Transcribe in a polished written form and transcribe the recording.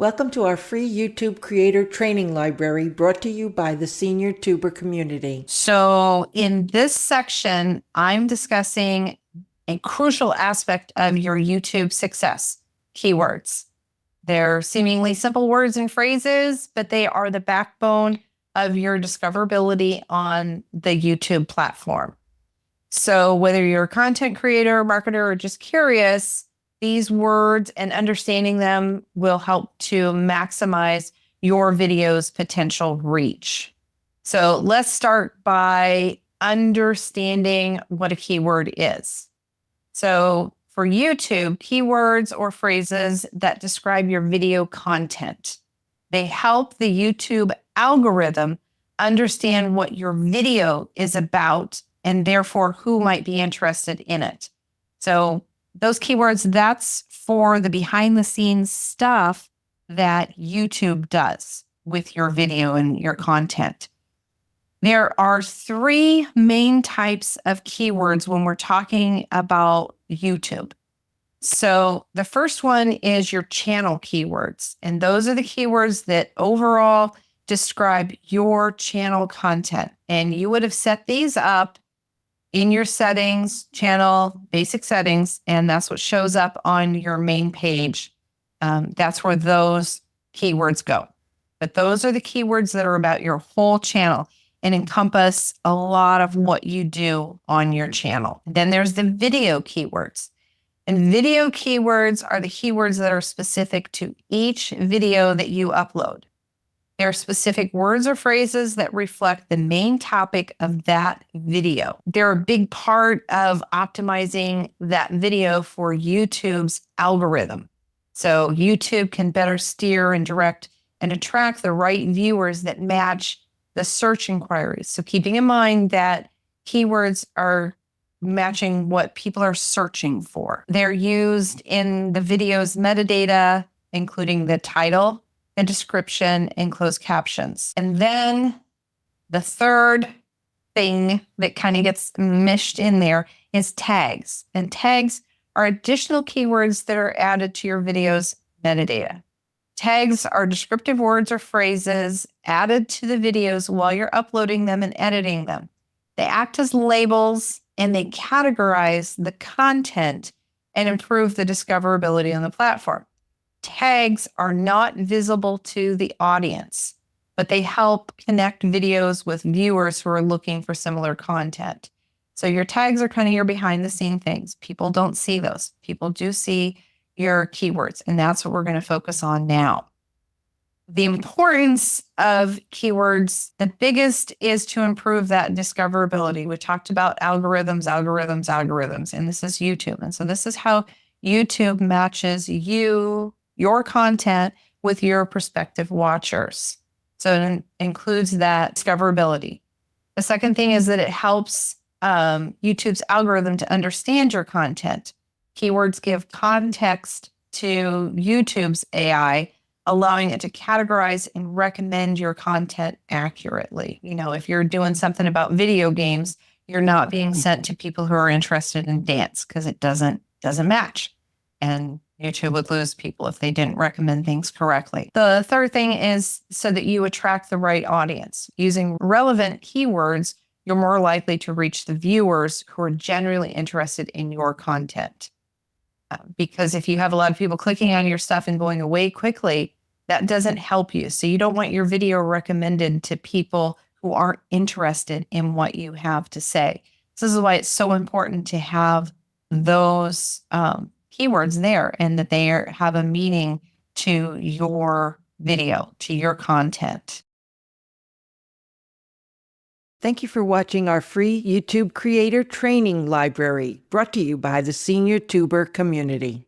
Welcome to our free YouTube creator training library brought to you by the senior tuber community. So in this section, I'm discussing a crucial aspect of your YouTube success, keywords. They're seemingly simple words and phrases, but they are the backbone of your discoverability on the YouTube platform. So whether you're a content creator, marketer, or just curious, these words and understanding them will help to maximize your video's potential reach. So let's start by understanding what a keyword is. So for YouTube, keywords or phrases that describe your video content. They help the YouTube algorithm understand what your video is about and therefore who might be interested in it. So those keywords, that's for the behind the scenes stuff that YouTube does with your video and your content. There are three main types of keywords when we're talking about YouTube. So the first one is your channel keywords. And those are the keywords that overall describe your channel content. And you would have set these up in your settings, channel, basic settings, and that's what shows up on your main page. That's where those keywords go. But those are the keywords that are about your whole channel and encompass a lot of what you do on your channel. Then there's the video keywords. And video keywords are the keywords that are specific to each video that you upload. There are specific words or phrases that reflect the main topic of that video. They're a big part of optimizing that video for YouTube's algorithm. So YouTube can better steer and direct and attract the right viewers that match the search inquiries. So keeping in mind that keywords are matching what people are searching for. They're used in the video's metadata, including the title, the description, and closed captions. And then the third thing that kind of gets meshed in there is tags. And tags are additional keywords that are added to your video's metadata. Tags are descriptive words or phrases added to the videos while you're uploading them and editing them. They act as labels and they categorize the content and improve the discoverability on the platform. Tags are not visible to the audience, but they help connect videos with viewers who are looking for similar content. So your tags are kind of your behind the scene things. People don't see those. People do see your keywords, and that's what we're going to focus on now. The importance of keywords, the biggest is to improve that discoverability. We talked about algorithms, and this is YouTube. And so this is how YouTube matches your content with your prospective watchers. So it includes that discoverability. The second thing is that it helps YouTube's algorithm to understand your content. Keywords give context to YouTube's AI, allowing it to categorize and recommend your content accurately. You know, if you're doing something about video games, you're not being sent to people who are interested in dance because it doesn't match. And YouTube would lose people if they didn't recommend things correctly. The third thing is so that you attract the right audience. Using relevant keywords, you're more likely to reach the viewers who are genuinely interested in your content. Because if you have a lot of people clicking on your stuff and going away quickly, that doesn't help you. So you don't want your video recommended to people who aren't interested in what you have to say. This is why it's so important to have those keywords there and that they have a meaning to your video, to your content. Thank you for watching our free YouTube creator training library brought to you by the senior tuber community.